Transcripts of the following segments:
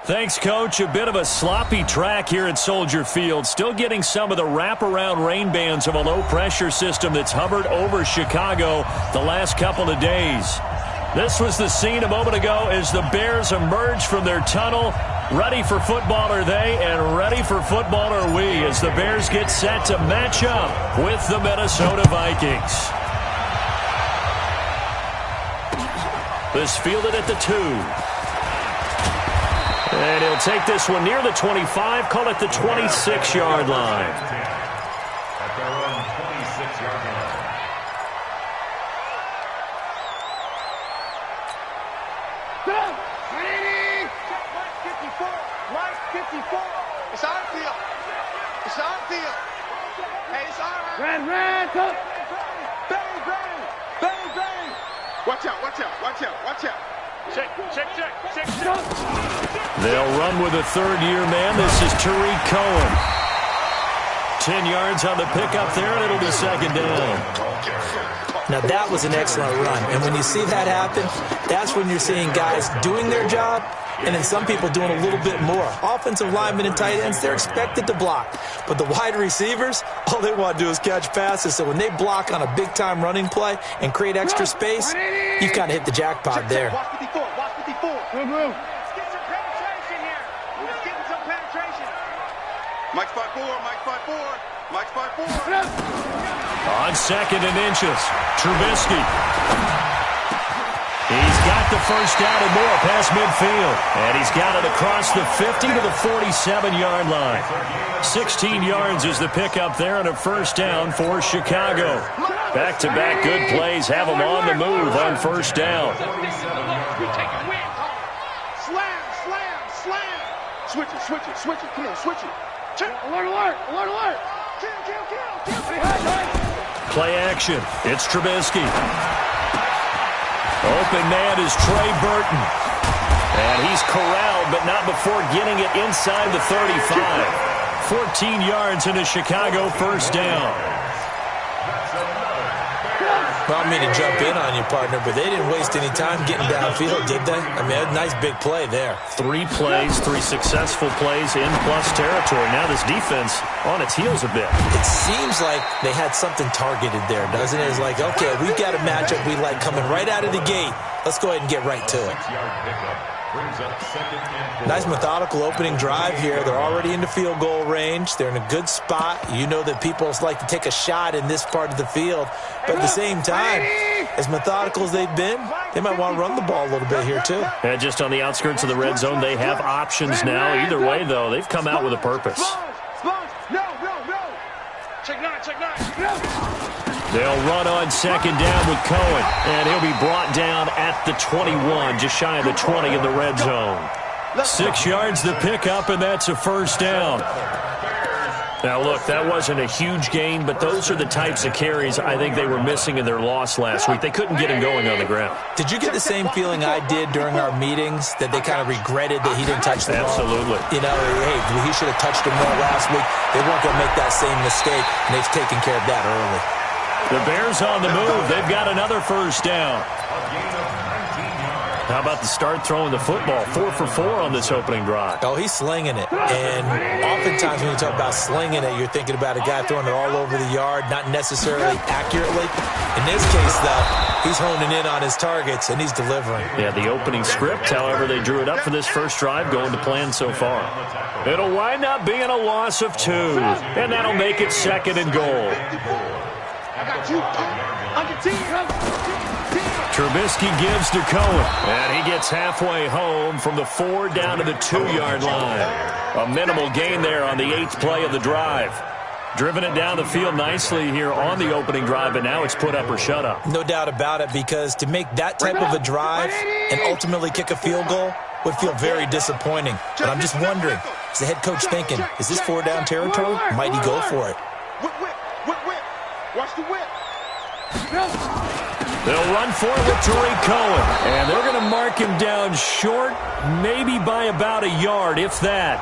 Thanks, Coach. A bit of a sloppy track here at Soldier Field. Still getting some of the wraparound rain bands of a low-pressure system that's hovered over Chicago the last couple of days. This was the scene a moment ago as the Bears emerge from their tunnel. Ready for football are they, and ready for football are we as the Bears get set to match up with the Minnesota Vikings. This fielded at the 2. And he'll take this one near the 25, call it the 26-yard line. At their own 26-yard line. Mike 54. It's on field. It's on field. Hey, it's all right. Red, go. Bang, bang. Bang, bang. Watch out, watch out, watch out, watch out. Check. They'll run with a third-year man. This is Tariq Cohen. 10 yards on the pickup there, and it'll be second down. Now, that was an excellent run. And when you see that happen, that's when you're seeing guys doing their job and then some people doing a little bit more. Offensive linemen and tight ends, they're expected to block. But the wide receivers, all they want to do is catch passes. So when they block on a big-time running play and create extra space, you've kind of hit the jackpot there. Watch 54, watch 54. Let's get some penetration here. Let's get some penetration. Mike's 5'4", Mike's 5'4", Mike's 5'4". On second and inches, Trubisky. He's got the first down and more past midfield. And he's got it across the 50 to the 47-yard line. 16 yards is the pickup there and a first down for Chicago. Back-to-back good plays have them on the move on first down. Slam. Switch it. Come on, switch it. Alert. Kill. Play action. It's Trubisky. Open man is Trey Burton. And he's corralled, but not before getting it inside the 35. 14 yards in a Chicago first down. Well, I mean to jump in on you, partner, but they didn't waste any time getting downfield, did they? I mean, a nice big play there. 3 plays, 3 successful plays in plus territory. Now this defense on its heels a bit. It seems like they had something targeted there, doesn't it? It's like, okay, we've got a matchup we like coming right out of the gate. Let's go ahead and get right to it. Nice methodical opening drive here. They're already into field goal range. They're in a good spot. You know that people like to take a shot in this part of the field. But at the same time, as methodical as they've been, they might want to run the ball a little bit here too. And just on the outskirts of the red zone, they have options now. Either way, though, they've come out with a purpose. No. Check nine. They'll run on second down with Cohen, and he'll be brought down at the 21, just shy of the 20 in the red zone. 6 yards the pickup, and that's a first down. Now, look, that wasn't a huge gain, but those are the types of carries I think they were missing in their loss last week. They couldn't get him going on the ground. Did you get the same feeling I did during our meetings, that they kind of regretted that he didn't touch the ball? Absolutely. You know, hey, he should have touched him more last week. They weren't going to make that same mistake, and they've taken care of that early. The Bears on the move. They've got another first down. How about the start throwing the football? 4 for 4 on this opening drive. Oh, he's slinging it. And oftentimes when you talk about slinging it, you're thinking about a guy throwing it all over the yard, not necessarily accurately. In this case, though, he's honing in on his targets, and he's delivering. Yeah, the opening script, however, they drew it up for this first drive, going to plan so far. It'll wind up being a loss of 2, and that'll make it second and goal. Trubisky gives to Cohen, and he gets halfway home from the 4 down to the 2-yard line. A minimal gain there on the 8th play of the drive. Driven it down the field nicely here on the opening drive, and now it's put up or shut up. No doubt about it, because to make that type of a drive and ultimately kick a field goal would feel very disappointing. But I'm just wondering, is the head coach thinking, is this 4 down territory? Might he go for it? Whip. Watch the whip. They'll run for it with Tariq Cohen, and they're going to mark him down short, maybe by about a yard, if that.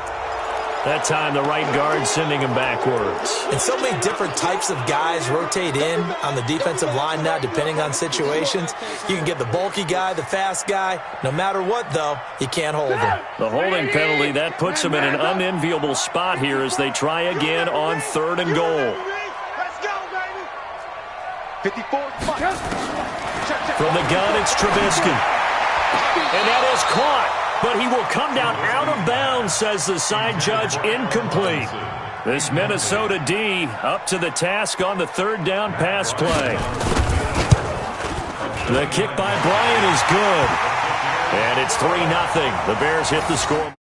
That time the right guard sending him backwards. And so many different types of guys rotate in on the defensive line now, depending on situations. You can get the bulky guy, the fast guy. No matter what, though, you can't hold him. The holding penalty, that puts him in an unenviable spot here as they try again on 3rd and goal. Let's go, baby. 54. From the gun, it's Trubisky. And that is caught. But he will come down out of bounds, says the side judge, incomplete. This Minnesota D up to the task on the 3rd down pass play. The kick by Bryant is good. And it's 3-0. The Bears hit the score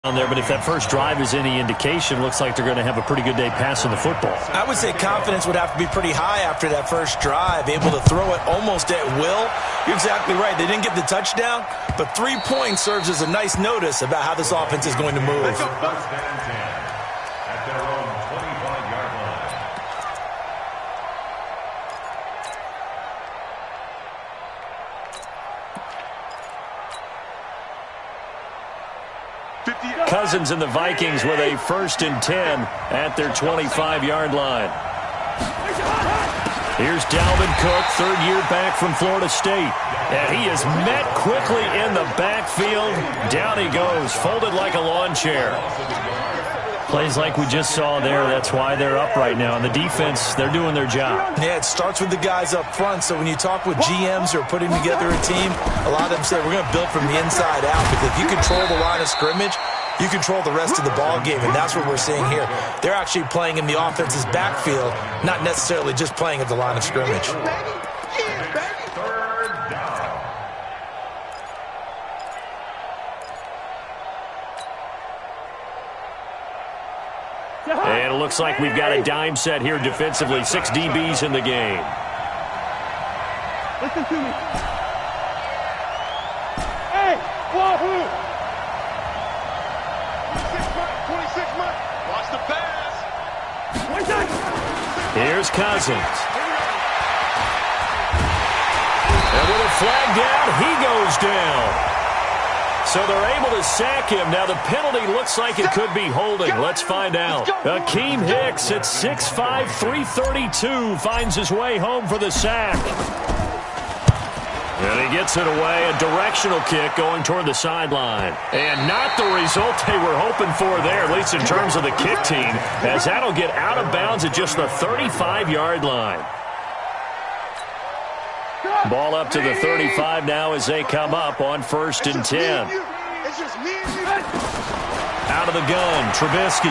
on there, but if that first drive is any indication, looks like they're going to have a pretty good day passing the football. I would say confidence would have to be pretty high after that first drive, able to throw it almost at will. You're exactly right. They didn't get the touchdown, but 3 points serves as a nice notice about how this offense is going to move. First and 10 at their own 25-yard line. Cousins and the Vikings with a 1st and 10 at their 25-yard line. Here's Dalvin Cook, 3rd year back from Florida State. And he is met quickly in the backfield. Down he goes, folded like a lawn chair. Plays like we just saw there. That's why they're up right now. And the defense, they're doing their job. Yeah, it starts with the guys up front. So when you talk with GMs who are putting together a team, a lot of them say we're going to build from the inside out. Because if you control the line of scrimmage, you control the rest of the ball game, and that's what we're seeing here. They're actually playing in the offense's backfield, not necessarily just playing at the line of scrimmage. 3rd down. And it looks like we've got a dime set here defensively. 6 DBs in the game. Listen to me. Hey, wahoo! 26 months. Watch the pass. Here's Cousins. And with a flag down, he goes down. So they're able to sack him. Now the penalty looks like it could be holding. Let's find out. Akeem Hicks at 6'5", 332 finds his way home for the sack. And he gets it away, a directional kick going toward the sideline. And not the result they were hoping for there, at least in terms of the kick team, as that'll get out of bounds at just the 35-yard line. Ball up to the 35 now as they come up on 1st and 10. Out of the gun, Trubisky.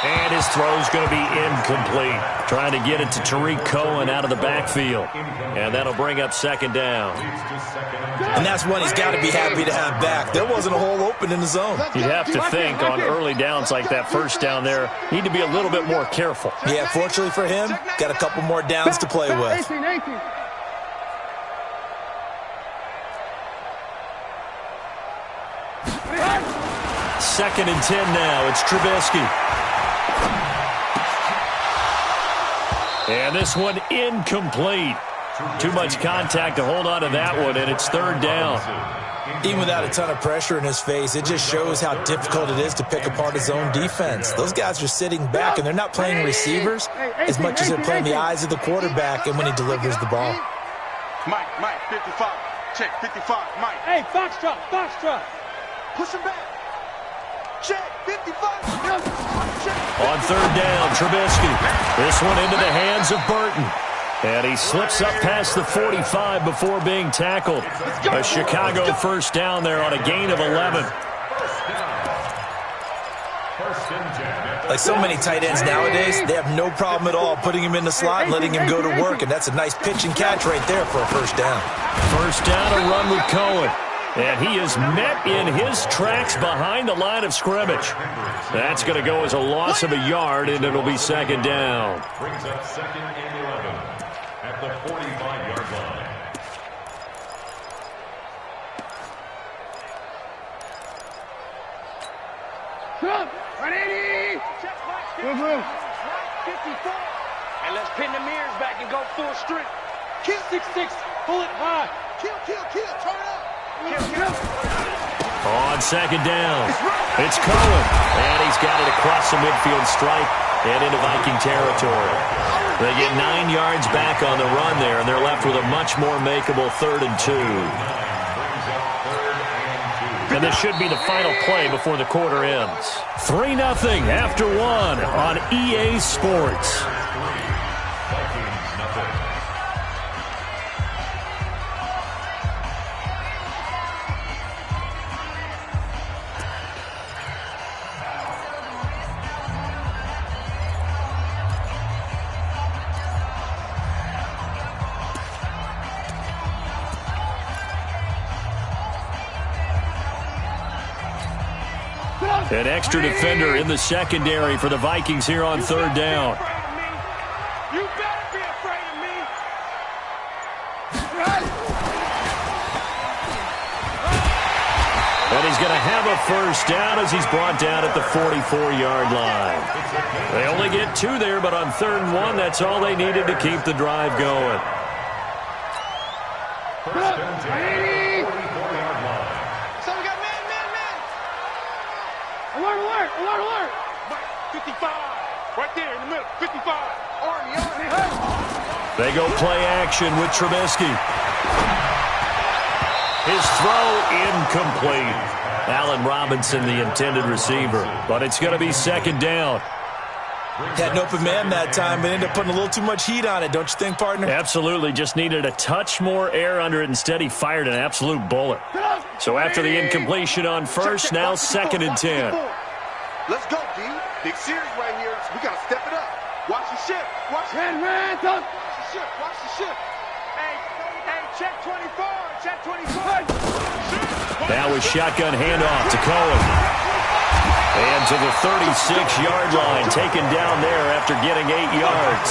And his throw's going to be incomplete. Trying to get it to Tariq Cohen out of the backfield. And that'll bring up 2nd down. And that's one he's got to be happy to have back. There wasn't a hole open in the zone. You'd have to think on early downs like that 1st down there, need to be a little bit more careful. Yeah, fortunately for him, got a couple more downs to play with. 2nd and 10 now. It's Trubisky. And this one incomplete. Too much contact to hold on to that one, and it's 3rd down. Even without a ton of pressure in his face, it just shows how difficult it is to pick apart his own defense. Those guys are sitting back, and they're not playing receivers as much as they're playing the eyes of the quarterback and when he delivers the ball. Mike, 55. Check, 55, Mike. Hey, Foxtrot. Push him back. Check, 55. On 3rd down, Trubisky. This one into the hands of Burton. And he slips up past the 45 before being tackled. A Chicago 1st down there on a gain of 11. Like so many tight ends nowadays, they have no problem at all putting him in the slot and letting him go to work. And that's a nice pitch and catch right there for a 1st down. 1st down, a run with Cohen. And he is met in his tracks behind the line of scrimmage. That's going to go as a loss of a yard, and it'll be 2nd down. Brings up 2nd and 11 at the 45-yard line. Come, 180. Good move. 54. And let's pin the mirrors back and go full strength. Kill 6-6. Pull it high. Kill. Turn up. Kill. On second down, it's Cohen. And he's got it across the midfield stripe and into Viking territory. They get 9 yards back on the run there, and they're left with a much more makeable 3rd and 2. And this should be the final play before the quarter ends. 3-0 after 1 on EA Sports. An extra defender in the secondary for the Vikings here on 3rd down. You better be afraid of me. And he's going to have a first down as he's brought down at the 44-yard line. They only get 2 there, but on 3rd and 1, that's all they needed to keep the drive going. Alert! 55. Right there in the middle. 55. Army. They go play action with Trubisky. His throw incomplete. Allen Robinson, the intended receiver. But it's going to be 2nd down. Had an open man that time, but ended up putting a little too much heat on it, don't you think, partner? Absolutely. Just needed a touch more air under it. Instead, he fired an absolute bullet. So after the incompletion on first, now 2nd and 10. Let's go, D. Big series right here. We got to step it up. Watch the shift. Watch the shift. Watch the shift. Hey, check 24. Check 24. Now with shotgun handoff to Cohen. And to the 36-yard line, taken down there after getting 8 yards.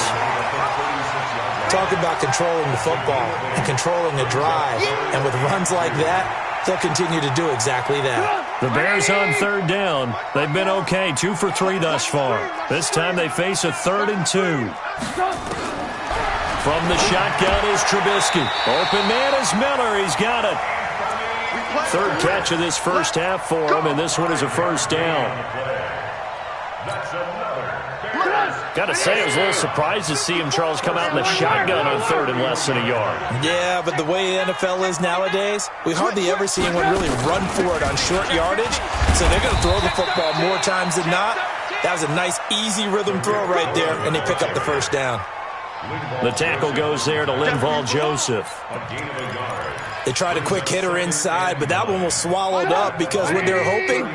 Talk about controlling the football and controlling a drive. And with runs like that, they'll continue to do exactly that. The Bears on 3rd down. They've been okay, 2 for 3 thus far. This time they face a 3rd and 2. From the shotgun is Trubisky. Open man is Miller. He's got it. 3rd catch of this first half for him, and this one is a first down. Got to say, I was a little surprised to see him, Charles, come out in the shotgun on 3rd and less than a yard. Yeah, but the way the NFL is nowadays, we hardly ever see anyone really run for it on short yardage. So they're going to throw the football more times than not. That was a nice, easy rhythm throw right there, and they pick up the first down. The tackle goes there to Linval Joseph. They tried a quick hitter inside, but that one was swallowed up because what they're hoping,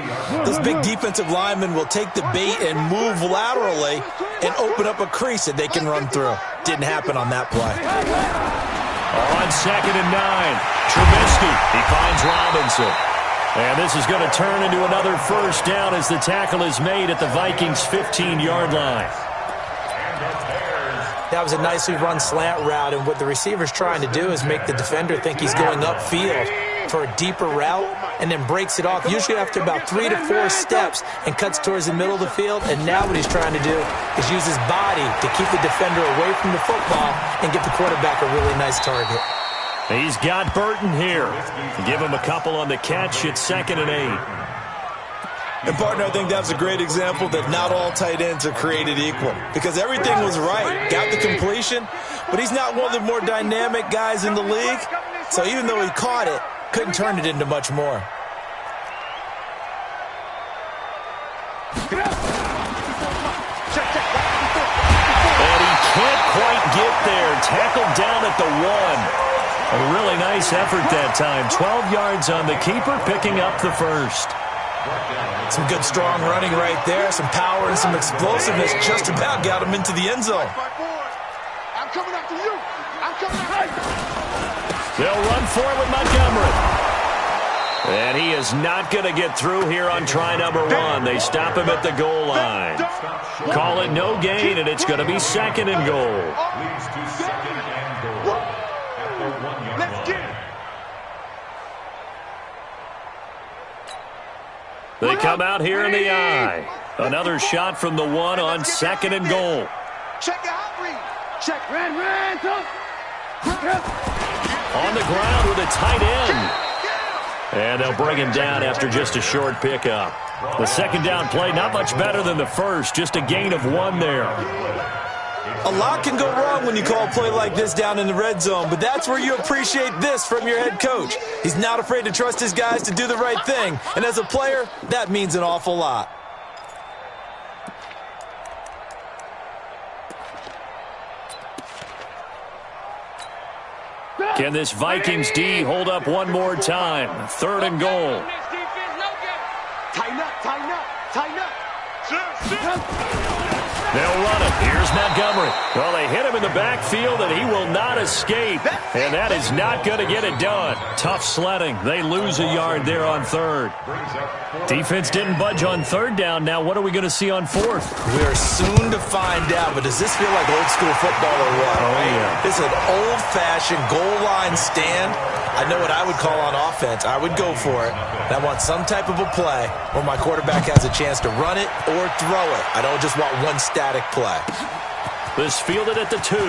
this big defensive lineman will take the bait and move laterally and open up a crease that they can run through. Didn't happen on that play. On 2nd and 9, Trubisky, he finds Robinson. And this is going to turn into another first down as the tackle is made at the Vikings' 15-yard line. That was a nicely run slant route, and what the receiver's trying to do is make the defender think he's going upfield for a deeper route and then breaks it off, usually after about 3 to 4 steps, and cuts towards the middle of the field. And now what he's trying to do is use his body to keep the defender away from the football and give the quarterback a really nice target. He's got Burton here. Give him a couple on the catch. It's 2nd and 8. And, partner, I think that's a great example that not all tight ends are created equal, because everything was right. Got the completion, but he's not one of the more dynamic guys in the league. So even though he caught it, couldn't turn it into much more. And he can't quite get there. Tackled down at the 1. A really nice effort that time. 12 yards on the keeper, picking up the first. Some good, strong running right there. Some power and some explosiveness just about got him into the end zone. I'm coming after you. I'm coming after you. They'll run for it with Montgomery. And he is not going to get through here on try number 1. They stop him at the goal line. Call it no gain, and it's going to be 2nd and goal. Let's get it. They come out here in the eye. Another shot from the 1 on 2nd and goal. Check your hot read. Check. Ran. On the ground with a tight end. And they'll bring him down after just a short pickup. The second down play, not much better than the first, just a gain of 1 there. A lot can go wrong when you call a play like this down in the red zone, but that's where you appreciate this from your head coach. He's not afraid to trust his guys to do the right thing, and as a player, that means an awful lot. Can this Vikings D hold up one more time? 3rd and goal. Tighten up, tighten up, tighten up. They'll run it. Here's Montgomery. Well, they hit him in the backfield, and he will not escape. And that is not going to get it done. Tough sledding. They lose a yard there on 3rd. Defense didn't budge on 3rd down. Now what are we going to see on 4th? We're soon to find out, but does this feel like old school football or what? Oh, yeah. This is an old-fashioned goal line stand. I know what I would call on offense. I would go for it. And I want some type of a play where my quarterback has a chance to run it or throw it. I don't just want one static play. This fielded at the 2.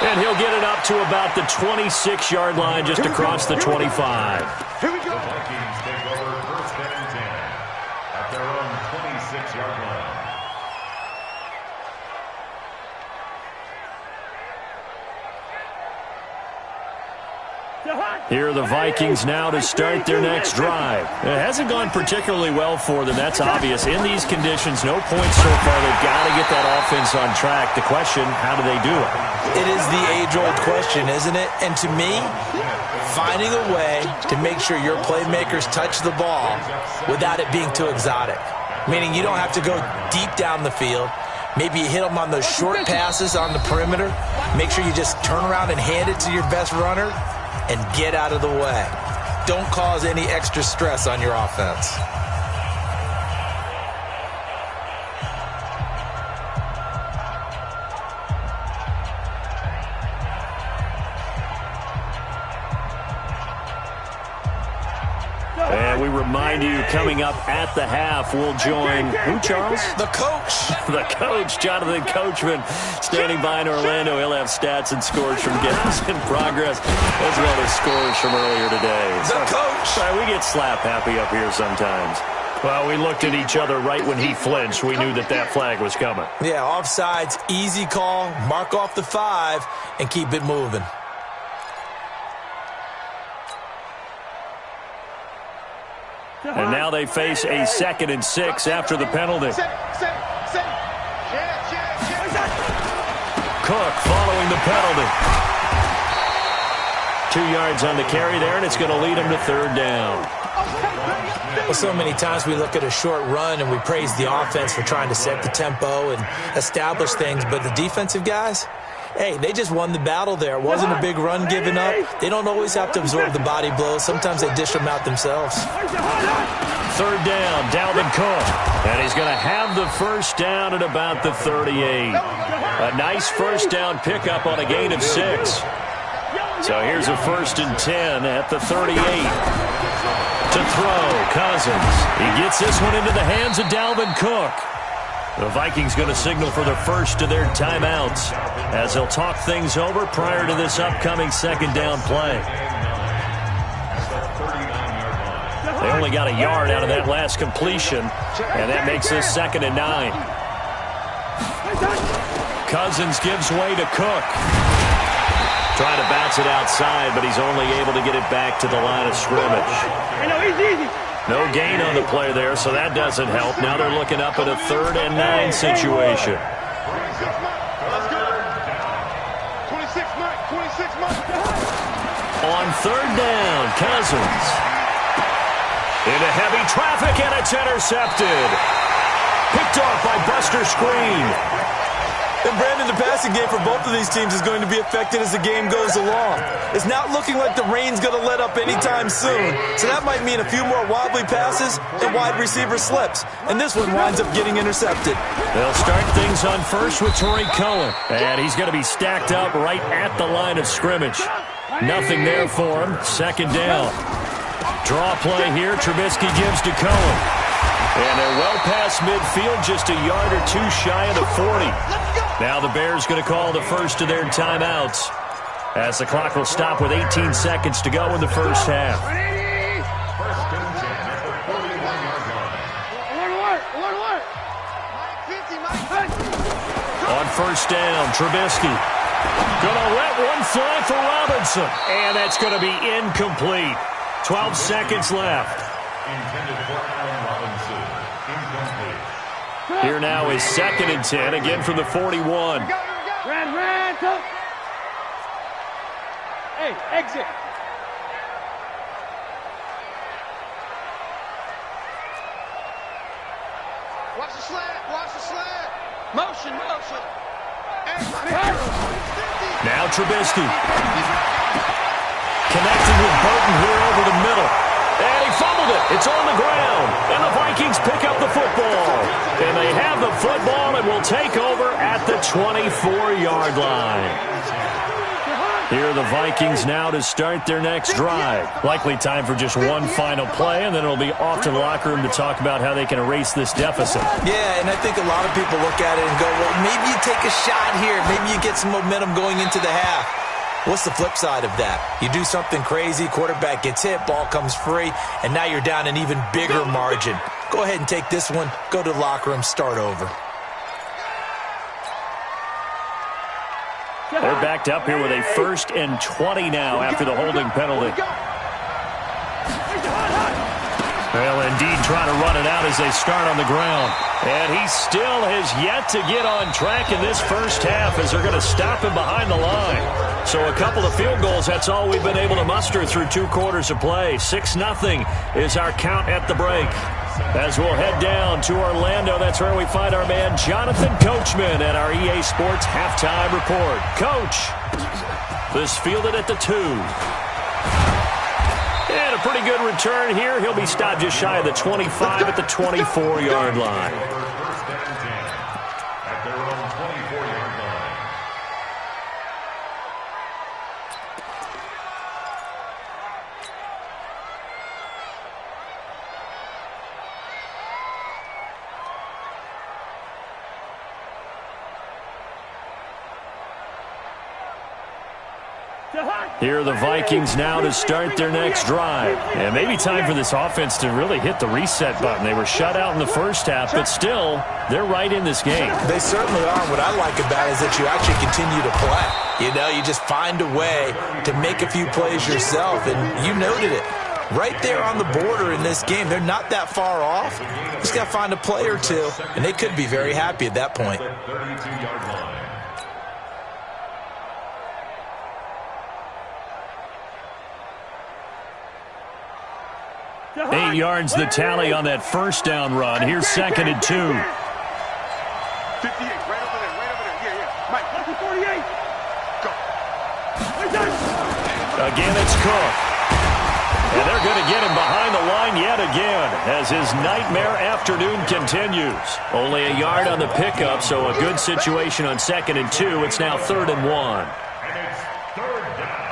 And he'll get it up to about the 26-yard line just across the 25. Here we go. The Vikings take over 1st and 10 at their own 26-yard line. Here are the Vikings now to start their next drive. It hasn't gone particularly well for them. That's obvious. In these conditions, no points so far. They've got to get that offense on track. The question, how do they do it? It is the age-old question, isn't it? And to me, finding a way to make sure your playmakers touch the ball without it being too exotic. Meaning you don't have to go deep down the field. Maybe you hit them on those short passes on the perimeter. Make sure you just turn around and hand it to your best runner and get out of the way. Don't cause any extra stress on your offense. And we remind you, coming up at the half, we'll join who, Charles? The coach. The coach, Jonathan Coachman, standing by in Orlando. He'll have stats and scores from games in progress, as well as scores from earlier today. The coach. We get slap happy up here sometimes. Well, we looked at each other right when he flinched. We knew that that flag was coming. Yeah, offsides, easy call, mark off the 5, and keep it moving. And now they face a 2nd and 6 after the penalty. Cook following the penalty. 2 yards on the carry there, and it's going to lead him to 3rd down. Well, so many times we look at a short run and we praise the offense for trying to set the tempo and establish things, but the defensive guys, hey, they just won the battle there. It wasn't a big run given up. They don't always have to absorb the body blows. Sometimes they dish them out themselves. 3rd down, Dalvin Cook. And he's going to have the first down at about the 38. A nice first down pickup on a gain of 6. So here's a 1st and 10 at the 38. To throw, Cousins. He gets this one into the hands of Dalvin Cook. The Vikings going to signal for the first of their timeouts as they'll talk things over prior to this upcoming 2nd down play. They only got a yard out of that last completion, and that makes this 2nd and 9. Cousins gives way to Cook. Trying to bounce it outside, but he's only able to get it back to the line of scrimmage. No gain on the play there, so that doesn't help. Now they're looking up at a 3rd and 9 situation. On 3rd down, Cousins. Into heavy traffic, and it's intercepted. Picked off by Buster Screen. And Brandon, the passing game for both of these teams is going to be affected as the game goes along. It's not looking like the rain's going to let up anytime soon. So that might mean a few more wobbly passes and wide receiver slips. And this one winds up getting intercepted. They'll start things on first with Torrey Cohen. And he's going to be stacked up right at the line of scrimmage. Nothing there for him. 2nd down. Draw play here. Trubisky gives to Cohen. And they're well past midfield, just a yard or 2 shy of the 40. Now the Bears going to call the first of their timeouts. as the clock will stop with 18 seconds to go in the first half. First and 10 at the 41-yard line. On first down, Trubisky. Gonna let one fly for Robinson. And that's going to be incomplete. 12 seconds left. Intended for Allen Robinson. Incomplete. Here now is 2nd and 10, again from the 41. Hey, exit. Watch the slant. Watch the slant. Motion. Now Trubisky. Connected with Burton here over the middle. And he fumbled it. It's on the ground. And the Vikings pick up the football. And they have the football and will take over at the 24-yard line. Here are the Vikings now to start their next drive. Likely time for just one final play, and then it'll be off to the locker room to talk about how they can erase this deficit. Yeah, and I think a lot of people look at it and go, well, maybe you take a shot here. Maybe you get some momentum going into the half. What's the flip side of that? You do something crazy, quarterback gets hit, ball comes free, and now you're down an even bigger margin. Go ahead and take this one, go to the locker room, start over. They're backed up here with a 1st and 20 now after the holding penalty. Well, indeed, trying to run it out as they start on the ground. And he still has yet to get on track in this first half as they're going to stop him behind the line. So a couple of field goals, that's all we've been able to muster through 2 quarters of play. 6-0 is our count at the break. As we'll head down to Orlando, that's where we find our man Jonathan Coachman at our EA Sports Halftime Report. Coach, this fielded at the 2. And a pretty good return here. He'll be stopped just shy of the 25 at the 24-yard line. First and 10 at their own 24-yard line. Here are the Vikings now to start their next drive. And maybe time for this offense to really hit the reset button. They were shut out in the first half, but still, they're right in this game. They certainly are. What I like about it is that you actually continue to play. You know, you just find a way to make a few plays yourself, and you noted it. Right there on the border in this game, they're not that far off. Just got to find a play or two, and they could be very happy at that point. 32-yard line. 8 yards the tally on that first down run. Here's 2nd and 2. 58, right over there. Yeah. Mike, 48. Go. Again, it's Cook. And they're going to get him behind the line yet again as his nightmare afternoon continues. Only a yard on the pickup, so a good situation on 2nd and 2. It's now 3rd and 1. And it's 3rd down.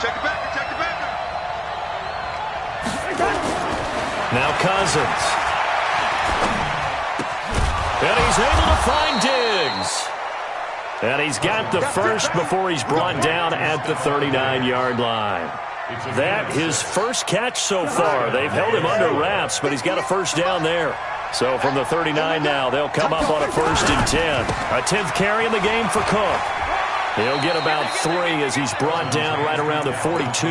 Check it back. Now Cousins. And he's able to find Diggs. And he's got the first before he's brought down at the 39-yard line. That his first catch so far. They've held him under wraps, but he's got a first down there. So from the 39 now, they'll come up on a 1st and 10. A 10th carry in the game for Cook. He'll get about 3 as he's brought down right around the 42.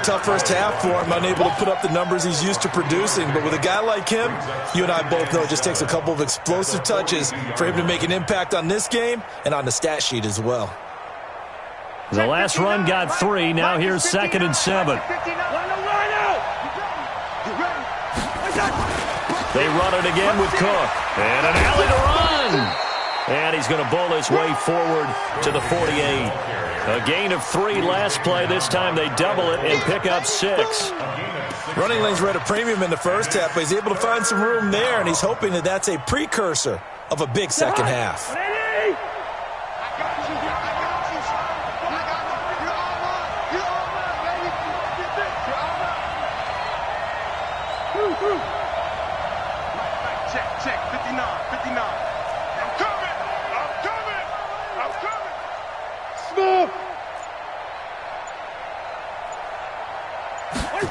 Tough first half for him, unable to put up the numbers he's used to producing. But with a guy like him, you and I both know it just takes a couple of explosive touches for him to make an impact on this game and on the stat sheet as well. The last run got 3. Now here's 2nd and 7. They run it again with Cook. And an alley to run. And he's going to bowl his way forward to the 48. A gain of 3 last play. This time they double it and pick up 6. Running lanes were at a premium in the first half, but he's able to find some room there, and he's hoping that that's a precursor of a big second half. Check, 59.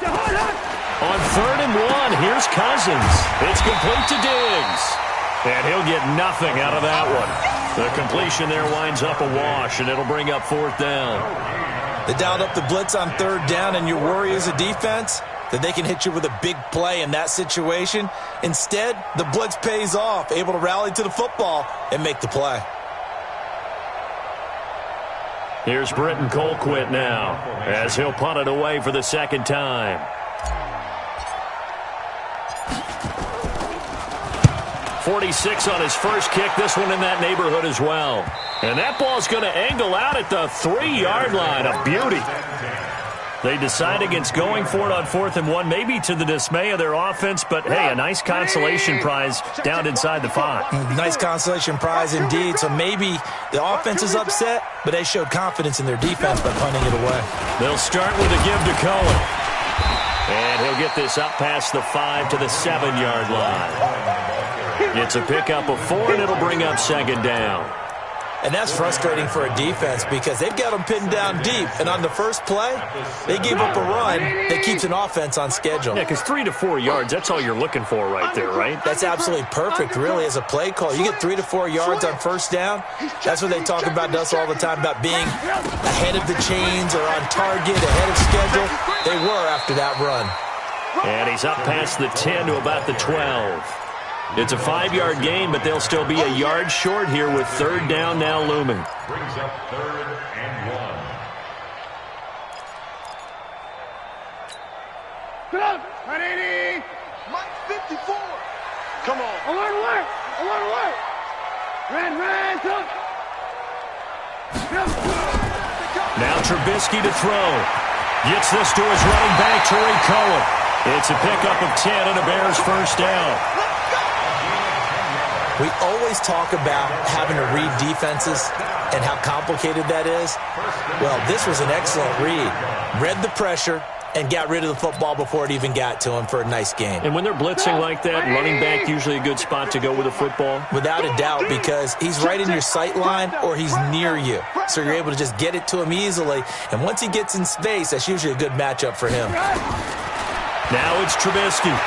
On 3rd and 1, here's Cousins. It's complete to Diggs. And he'll get nothing out of that one. The completion there winds up a wash, and it'll bring up 4th down. They dialed up the blitz on 3rd down, and your worry as a defense that they can hit you with a big play in that situation. Instead, the blitz pays off, able to rally to the football and make the play. Here's Britton Colquitt now, as he'll punt it away for the 2nd time. .46 on his first kick, this one in that neighborhood as well. And that ball's going to angle out at the 3-yard line. A beauty. They decide against going for it on 4th and 1, maybe to the dismay of their offense, but hey, a nice consolation prize down inside the 5. Nice consolation prize indeed. So maybe the offense is upset, but they showed confidence in their defense by punting it away. They'll start with a give to Cohen. And he'll get this up past the 5 to the 7-yard line. It's a pickup of 4, and it'll bring up 2nd down. And that's frustrating for a defense because they've got them pinned down deep. And on the first play, they give up a run that keeps an offense on schedule. Yeah, because 3 to 4 yards, that's all you're looking for right there, right? That's absolutely perfect, really, as a play call. You get 3 to 4 yards on 1st down. That's what they talk about us all the time, about being ahead of the chains or on target, ahead of schedule. They were after that run. And he's up past the 10 to about the 12. It's a 5-yard gain, but they'll still be a yard short here with 3rd down now looming. Brings up 3rd and 1. Get up! 180! Mike 54! Come on! Alert, alert! Alert, alert! Ran, come! Now Trubisky to throw. Gets this to his running back, Tariq Cohen. It's a pickup of 10 and a Bears 1st down. We always talk about having to read defenses and how complicated that is. Well, this was an excellent read. Read the pressure and got rid of the football before it even got to him for a nice game. And when they're blitzing like that, running back usually a good spot to go with the football? Without a doubt, because he's right in your sight line or he's near you. So you're able to just get it to him easily. And once he gets in space, that's usually a good matchup for him. Now it's Trubisky.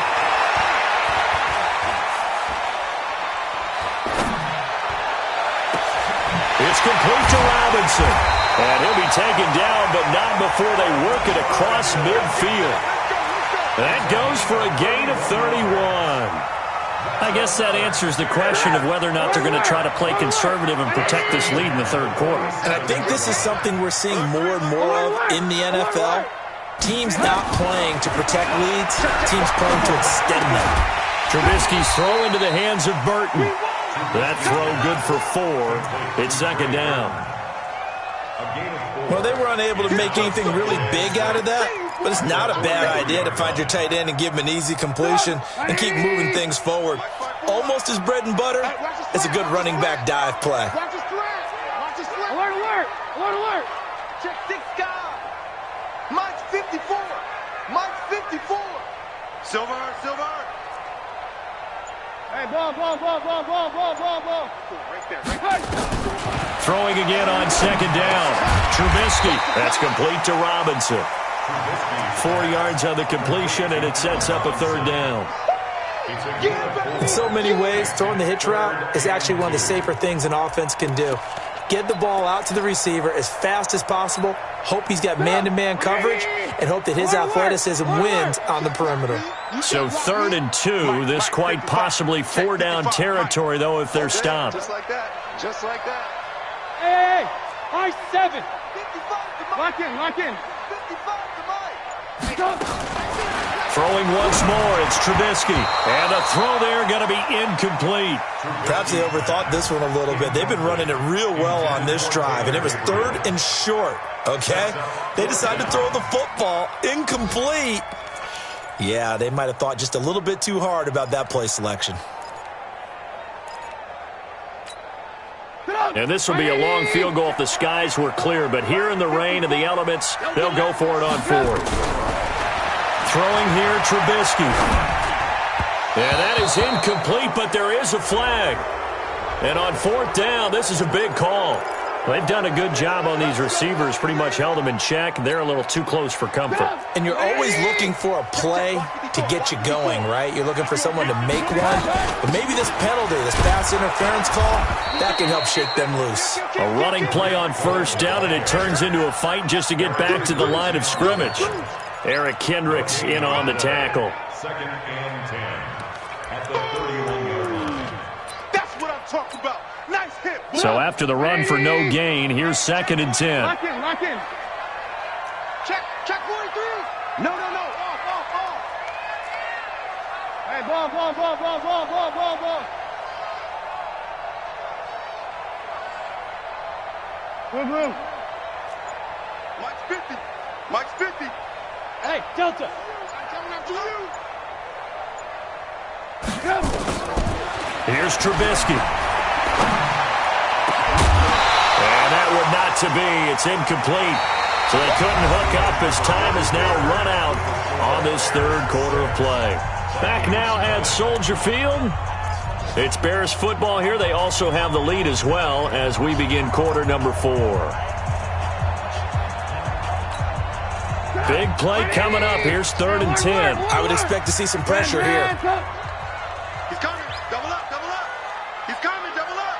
It's complete to Robinson. And he'll be taken down, but not before they work it across midfield. That goes for a gain of 31. I guess that answers the question of whether or not they're going to try to play conservative and protect this lead in the 3rd quarter. And I think this is something we're seeing more and more of in the NFL. Teams not playing to protect leads, teams playing to extend them. Trubisky's throw into the hands of Burton. That throw good for 4. It's 2nd down. Well, they were unable to make anything really big out of that, but it's not a bad idea to find your tight end and give him an easy completion and keep moving things forward. Almost as bread and butter as a good running back dive play. Alert, alert! Alert, alert! Check 6 guys! Mike's 54! Mike's 54! Silver! Hey, ball! Right there, right there. Throwing again on 2nd down. Trubisky. That's complete to Robinson. 4 yards on the completion, and it sets up a 3rd down. In so many ways, throwing the hitch route is actually one of the safer things an offense can do. Get the ball out to the receiver as fast as possible, hope he's got man-to-man coverage, and hope that his athleticism wins on the perimeter. So 3rd and 2, this quite possibly 4-down territory, though, if they're stopped. Just like that. Just like that. Hey! I-7! Lock in. 55 to Mike. Throwing once more, it's Trubisky. And a throw there going to be incomplete. Perhaps they overthought this one a little bit. They've been running it real well on this drive, and it was 3rd and short, okay? They decided to throw the football incomplete. Yeah, they might have thought just a little bit too hard about that play selection. And this will be a long field goal if the skies were clear, but here in the rain and the elements, they'll go for it on 4th. Throwing here, Trubisky. And that is incomplete, but there is a flag. And on 4th down, this is a big call. They've done a good job on these receivers, pretty much held them in check. They're a little too close for comfort. And you're always looking for a play to get you going, right? You're looking for someone to make one. But maybe this penalty, this pass interference call, that can help shake them loose. A running play on first down, and it turns into a fight just to get back to the line of scrimmage. Eric Kendricks in on the tackle. 2nd and 10 at the 31-yard line. That's what I'm talking about. Nice hit. So after the run for no gain, here's 2nd and 10. Lock in, lock in. Check 43. No. Off. Hey, ball. Boom. Mike's 50. Hey, Delta. I'm coming after you. Here's Trubisky. And that would not to be. It's incomplete. So they couldn't hook up as time has now run out on this third quarter of play. Back now at Soldier Field. It's Bears football here. They also have the lead as well as we begin quarter number 4. Big play coming up. Here's 3rd and 10. I would expect to see some pressure here. He's coming. Double up. He's coming. Double up.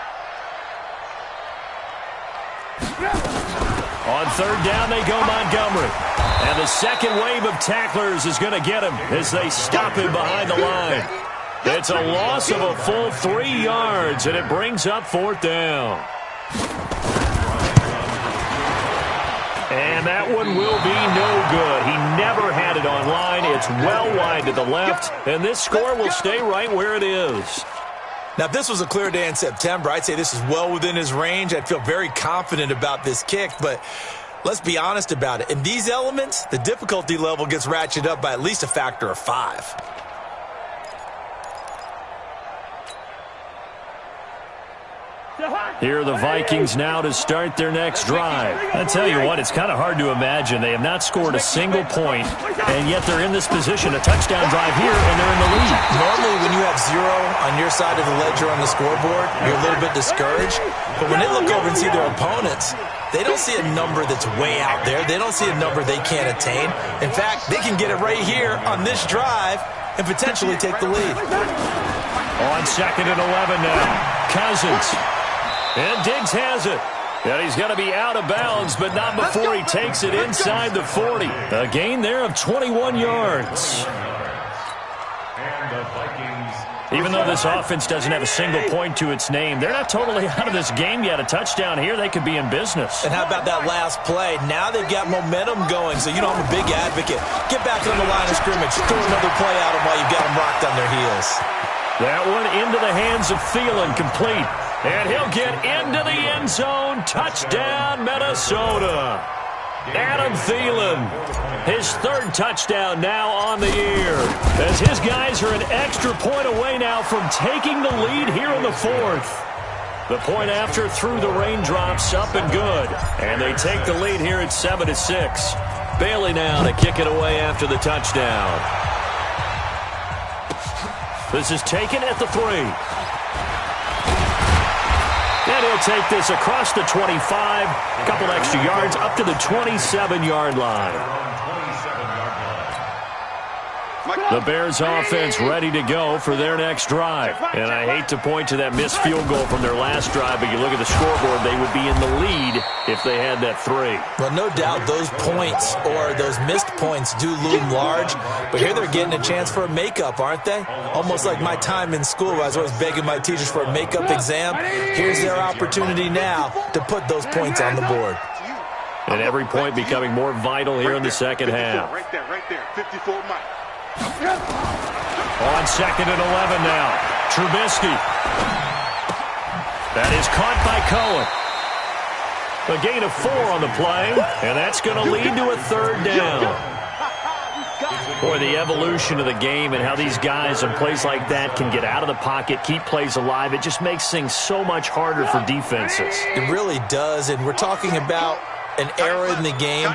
On 3rd down, they go Montgomery. And the second wave of tacklers is going to get him as they stop him behind the line. It's a loss of a full 3 yards, and it brings up 4th down. And that one will be no good. He never had it on line. It's well wide to the left, and this score will stay right where it is. Now, if this was a clear day in September, I'd say this is well within his range. I'd feel very confident about this kick, but let's be honest about it. In these elements, the difficulty level gets ratcheted up by at least a factor of 5. Here are the Vikings now to start their next drive. I tell you what, it's kind of hard to imagine. They have not scored a single point, and yet they're in this position, a touchdown drive here, and they're in the lead. Normally, when you have 0 on your side of the ledger on the scoreboard, you're a little bit discouraged. But when they look over and see their opponents, they don't see a number that's way out there. They don't see a number they can't attain. In fact, they can get it right here on this drive and potentially take the lead. On 2nd and 11 now, Cousins. And Diggs has it. And he's going to be out of bounds, but not before he takes it inside the 40. A gain there of 21 yards. And the Vikings. Even though this offense doesn't have a single point to its name, they're not totally out of this game yet. A touchdown here, they could be in business. And how about that last play? Now they've got momentum going, so you know I'm a big advocate. Get back on the line of scrimmage. Throw another play at them while you've got them rocked on their heels. That one into the hands of Thielen, complete. And he'll get into the end zone. Touchdown, Minnesota. Adam Thielen, his 3rd touchdown now on the year, as his guys are an extra point away now from taking the lead here in the 4th. The point after through the raindrops, up and good. And they take the lead here at 7-6. Bailey now to kick it away after the touchdown. This is taken at the 3. And he'll take this across the 25, a couple extra yards, up to the 27-yard line. The Bears offense ready to go for their next drive. And I hate to point to that missed field goal from their last drive, but you look at the scoreboard, they would be in the lead if they had that 3. Well, no doubt those points or those missed points do loom large, but here they're getting a chance for a makeup, aren't they? Almost like my time in school where I was always begging my teachers for a makeup exam. Here's their opportunity now to put those points on the board. And every point becoming more vital here in the second half. Right there. 54 Mike. On 2nd and 11 now, Trubisky. That is caught by Cohen. A gain of 4 on the play, and that's going to lead to a 3rd down. Boy, the evolution of the game and how these guys on plays like that can get out of the pocket, keep plays alive, it just makes things so much harder for defenses. It really does, and we're talking about an era in the game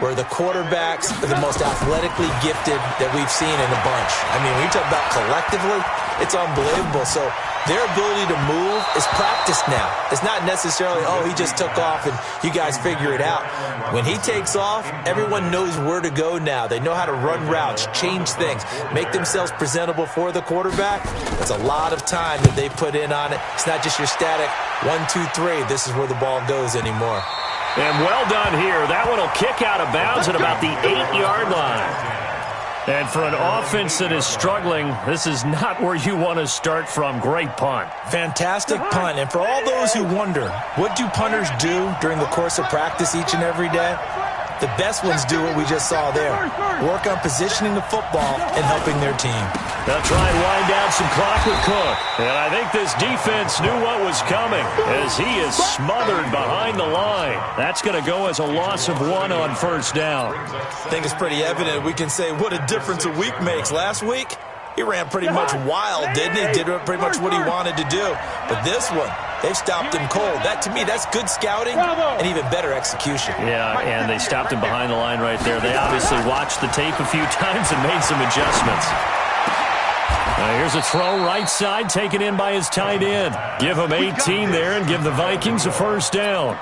where the quarterbacks are the most athletically gifted that we've seen in a bunch. I mean, when you talk about collectively, it's unbelievable. So Their ability to move is practiced now. It's not necessarily, oh, he just took off and you guys figure it out. When he takes off, everyone knows where to go now. They know how to run routes, change things, make themselves presentable for the quarterback. That's a lot of time that they put in on it. It's not just your static 1, 2, 3. This is where the ball goes anymore. And well done here. That one will kick out of bounds at about the 8-yard line. And for an offense that is struggling, this is not where you want to start from. Great punt. Fantastic punt. And for all those who wonder, what do punters do during the course of practice each and every day? The best ones do what we just saw there. Work on positioning the football and helping their team. They'll try and wind down some clock with Cook. And I think this defense knew what was coming as he is smothered behind the line. That's going to go as a loss of 1 on first down. I think it's pretty evident. We can say what a difference a week makes. Last week, he ran pretty much wild, didn't he? Did pretty much what he wanted to do. But this one, they've stopped him cold. That, to me, that's good scouting and even better execution. Yeah, and they stopped him behind the line right there. They obviously watched the tape a few times and made some adjustments. Here's a throw right side taken in by his tight end. Give him 18 there and give the Vikings a first down.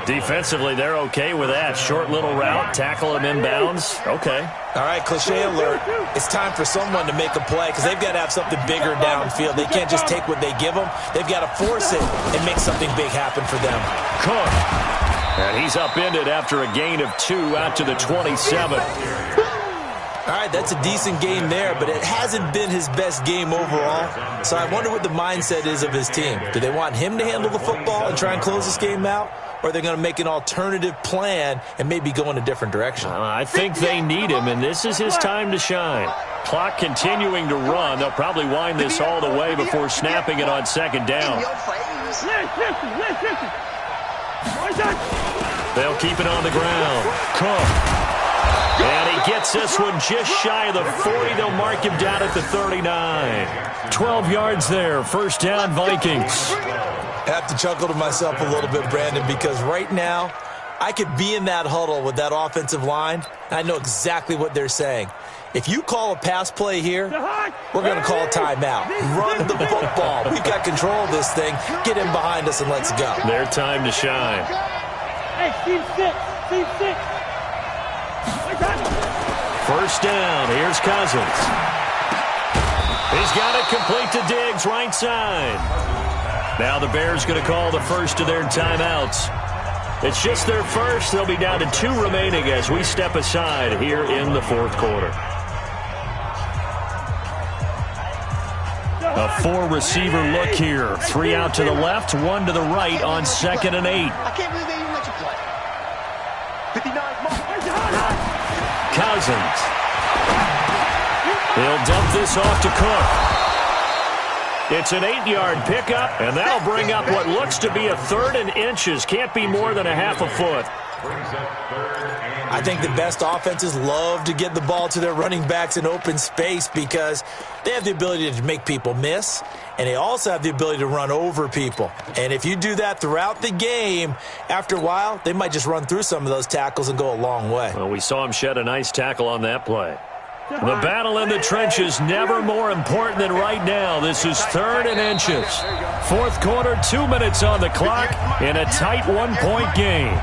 Defensively, they're okay with that. Short little route, tackle him inbounds. Okay. All right, cliche alert. It's time for someone to make a play because they've got to have something bigger downfield. They can't just take what they give them. They've got to force it and make something big happen for them. Cook. And he's upended after a gain of 2 out to the 27. All right, that's a decent game there, but it hasn't been his best game overall. So I wonder what the mindset is of his team. Do they want him to handle the football and try and close this game out? Or are they going to make an alternative plan and maybe go in a different direction? I think they need him, and this is his time to shine. Clock continuing to run. They'll probably wind this all the way before snapping it on second down. They'll keep it on the ground. Cook. And he gets this one just shy of the 40. They'll mark him down at the 39. 12 yards there. First down, Vikings. I have to chuckle to myself a little bit, Brandon, because right now I could be in that huddle with that offensive line, and I know exactly what they're saying. If you call a pass play here, we're going to call a timeout. Run the football. We've got control of this thing. Get in behind us and let's go. Their time to shine. Hey, Steve 6. First down. Here's Cousins. He's got it complete to Diggs, right side. Now the Bears going to call the first of their timeouts. It's just their first. They'll be down to 2 remaining as we step aside here in the fourth quarter. A 4-receiver look here. 3 out to the left, 1 to the right on 2nd and 8. I can't believe they even let you play. 59 Cousins. He'll dump this off to Cook. It's an 8-yard pickup, and that'll bring up what looks to be a 3rd and inches. Can't be more than a half a foot. I think the best offenses love to get the ball to their running backs in open space because they have the ability to make people miss, and they also have the ability to run over people. And if you do that throughout the game, after a while, they might just run through some of those tackles and go a long way. Well, we saw him shed a nice tackle on that play. The battle in the trenches never more important than right now. This is 3rd and inches. Fourth quarter, 2 minutes on the clock in a tight 1-point game.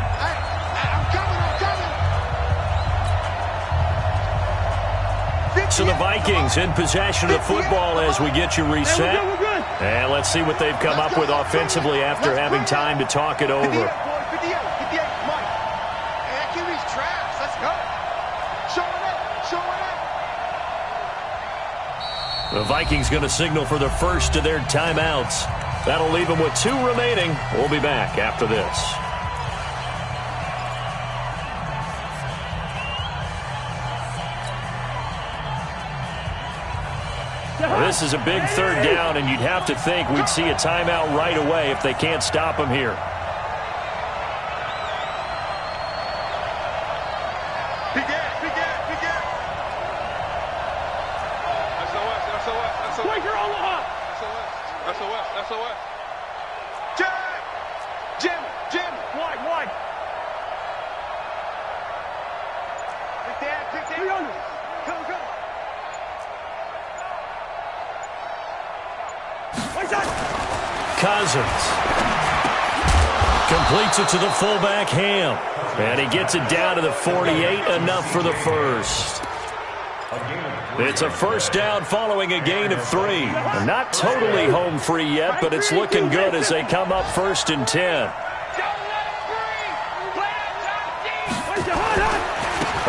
So the Vikings in possession of the football as we get you reset. And let's see what they've come up with offensively after having time to talk it over. The Vikings going to signal for the first of their timeouts. That'll leave them with 2 remaining. We'll be back after this. This is a big 3rd down, and you'd have to think we'd see a timeout right away if they can't stop him here. Cousins. Completes it to the fullback, Ham. And he gets it down to the 48, enough for the first. It's a first down following a gain of 3. They're not totally home free yet, but it's looking good as they come up 1st and 10.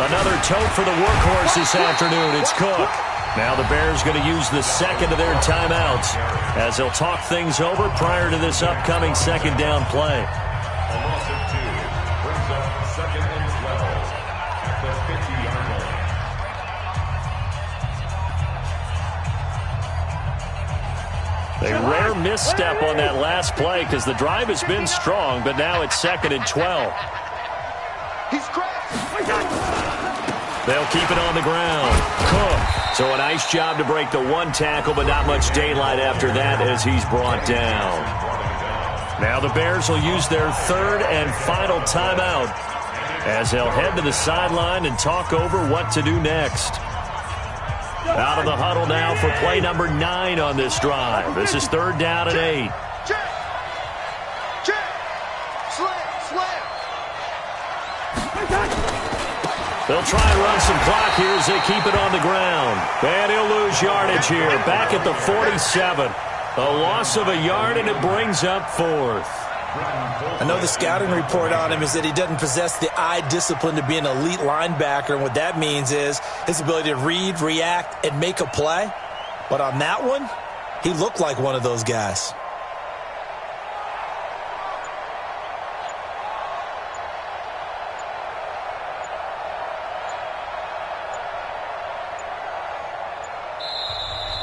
Another tote for the workhorse this afternoon. It's Cook. Now the Bears going to use the second of their timeouts as they'll talk things over prior to this upcoming second down play. A loss of 2 brings up 2nd and 12 at the 50-yard line. A rare misstep on that last play because the drive has been strong, but now it's 2nd and 12. He's crazy. They'll keep it on the ground. Cook. So a nice job to break the one tackle, but not much daylight after that as he's brought down. Now the Bears will use their 3rd and final timeout as they'll head to the sideline and talk over what to do next. Out of the huddle now for play number 9 on this drive. This is 3rd down and 8. They'll try and run some clock here as they keep it on the ground. And he'll lose yardage here. Back at the 47. A loss of a yard, and it brings up 4th. I know the scouting report on him is that he doesn't possess the eye discipline to be an elite linebacker. And what that means is his ability to read, react, and make a play. But on that one, he looked like one of those guys.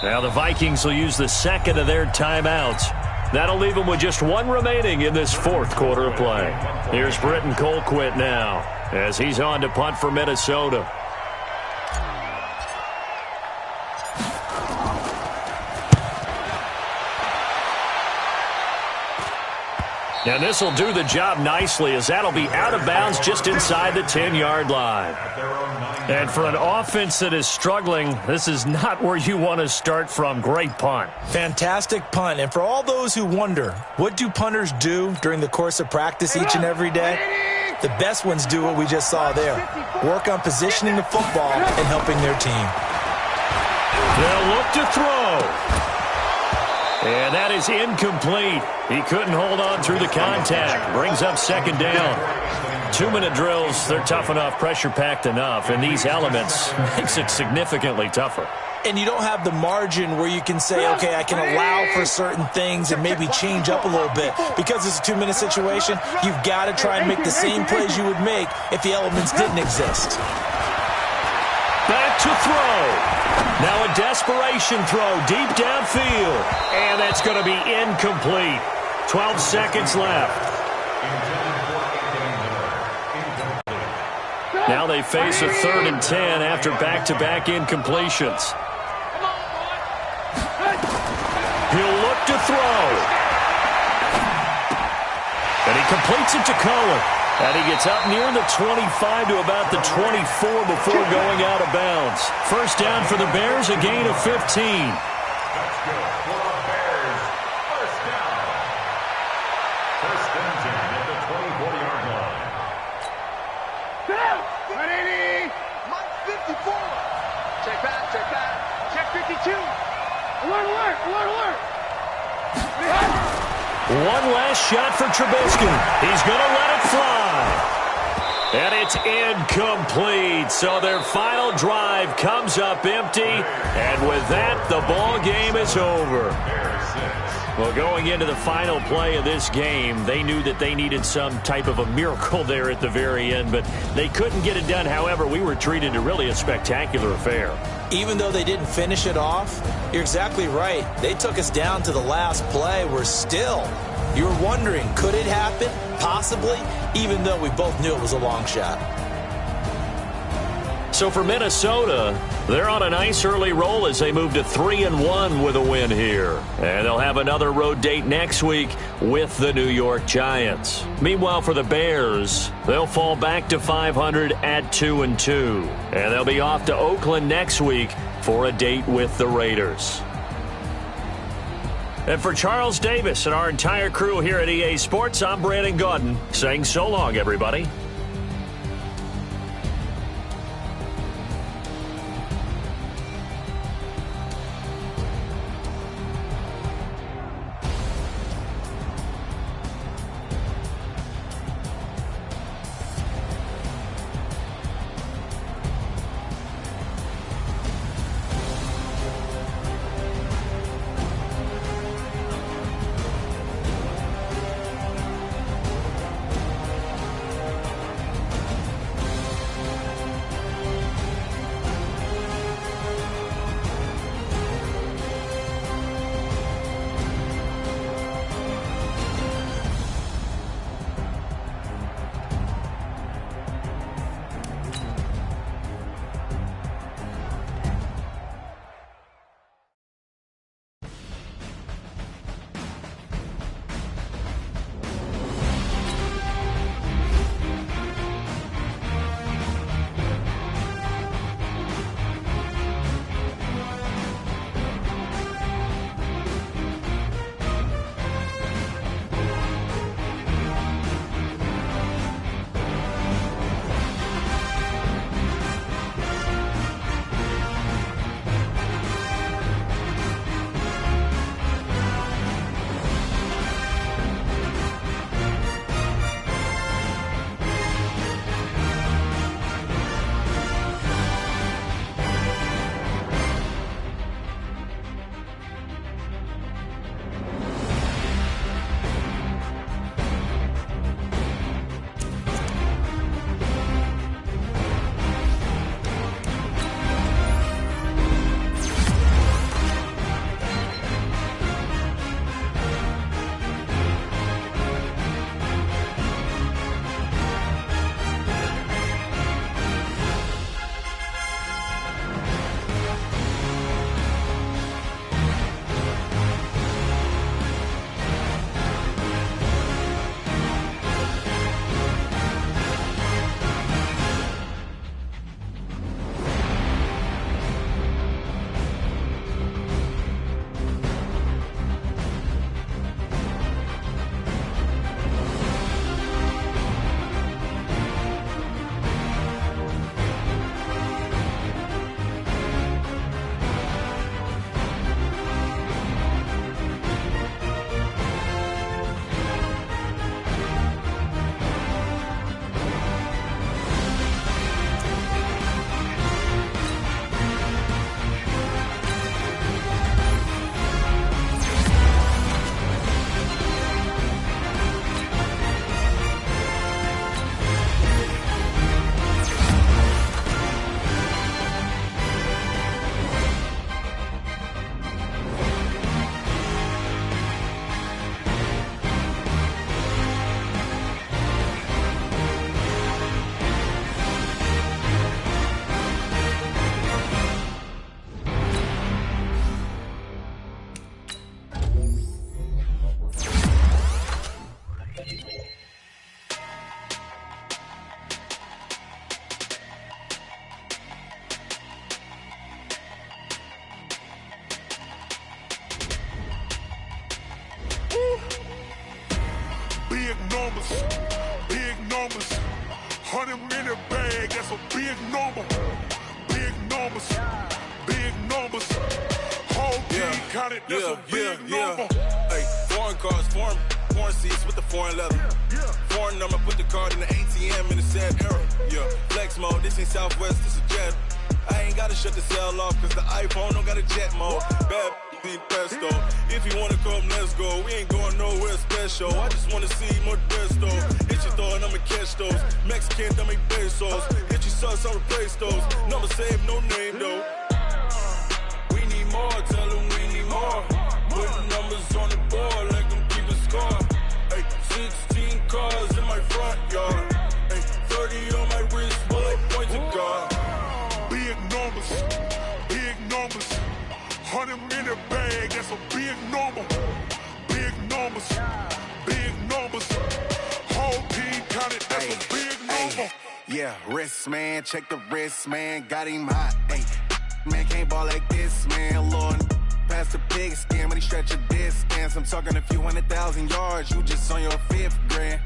Now the Vikings will use the second of their timeouts. That'll leave them with just 1 remaining in this 4th quarter of play. Here's Britton Colquitt now as he's on to punt for Minnesota. And this will do the job nicely as that'll be out of bounds just inside the 10-yard line. And for an offense that is struggling, this is not where you want to start from. Great punt. Fantastic punt. And for all those who wonder, what do punters do during the course of practice each and every day? The best ones do what we just saw there. Work on positioning the football and helping their team. They'll look to throw. And that is incomplete. He couldn't hold on through the contact. Brings up 2nd down. 2-minute drills, they're tough enough, pressure-packed enough, and these elements makes it significantly tougher. And you don't have the margin where you can say, okay, I can allow for certain things and maybe change up a little bit. Because it's a 2-minute situation, you've got to try and make the same plays you would make if the elements didn't exist. Back to throw. Now a desperation throw deep downfield. And that's going to be incomplete. 12 seconds left. Now they face a 3rd and 10 after back-to-back incompletions. He'll look to throw. And he completes it to Cohen. And he gets up near the 25 to about the 24 before going out of bounds. First down for the Bears, a gain of 15. That's good for the Bears. First down. 1st and 10 at the 24-yard line. Mike 54. Check back, check back. Check 52. Alert, alert, alert, alert. One last shot for Trubisky. He's going to let it fly. And it's incomplete. So their final drive comes up empty. And with that, the ball game is over. Well, going into the final play of this game, they knew that they needed some type of a miracle there at the very end, but they couldn't get it done. However, we were treated to really a spectacular affair. Even though they didn't finish it off, you're exactly right. They took us down to the last play. We're still, you were wondering, could it happen? Possibly, even though we both knew it was a long shot. So for Minnesota, they're on a nice early roll as they move to 3-1 with a win here. And they'll have another road date next week with the New York Giants. Meanwhile, for the Bears, they'll fall back to 500 at 2-2. And they'll be off to Oakland next week for a date with the Raiders. And for Charles Davis and our entire crew here at EA Sports, I'm Brandon Gaudin saying so long, everybody. Big numbers. 100-minute bag, that's a big number. Big numbers. Big numbers. Whole team counted, that's a big number. Hey, foreign cars, foreign seats with the foreign leather. Foreign number, put the card in the ATM in the sad era. Yeah, flex mode, this ain't Southwest, this is jet. I ain't gotta shut the cell off, cause the iPhone don't got a jet mode. Bad need pesto. If you wanna come, let's go. We ain't going nowhere special. I just wanna see more pesto. Hit your throw and I'ma catch those. Mexican, I make pesos. Hit your sauce, I'll replace those. Number save, no name though. We need more, tell them we need more. Putting numbers on the board like I'm keeping score. Hey, 16 cars in my front yard. Hey, 30 on my wrist, bullet points of God. Big numbers. Big numbers. 100-minute bag, that's a big number. Big numbers. Big numbers. Whole team counted, that's a big number. Yeah, wrist man, check the wrist man, got him hot. Man can't ball like this, man. Lord, pass the pig skin when he stretch a distance. I'm talking a few 100,000 yards, you just on your 5th grand.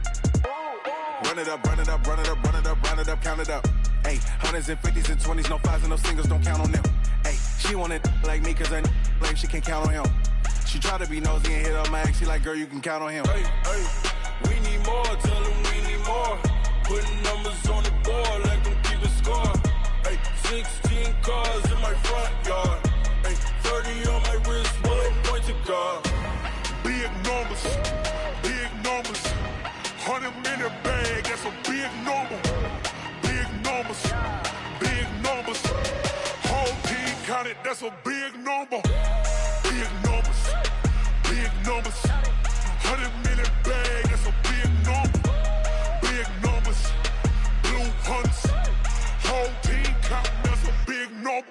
Run it up, run it up, run it up, run it up, run it up, count it up. Hey, hundreds and 50s and 20s, no 5s and no singles, don't count on them. Hey, she want it like me cause her blame, she can't count on him. She try to be nosy and hit up my ex, she like, girl, you can count on him. Hey, hey, we need more, tell them we need more. Putting numbers on the board, let them keep a score. Hey, 16 cars in my front yard. Hey, 30 on my wrist, one point to God. Big numbers, 100-minute bag, that's a big number. Big numbers, whole team counted, that's a big number. Big numbers, 100-minute bag, that's a big number. Big numbers, blue hunts, whole team counting, that's a big number.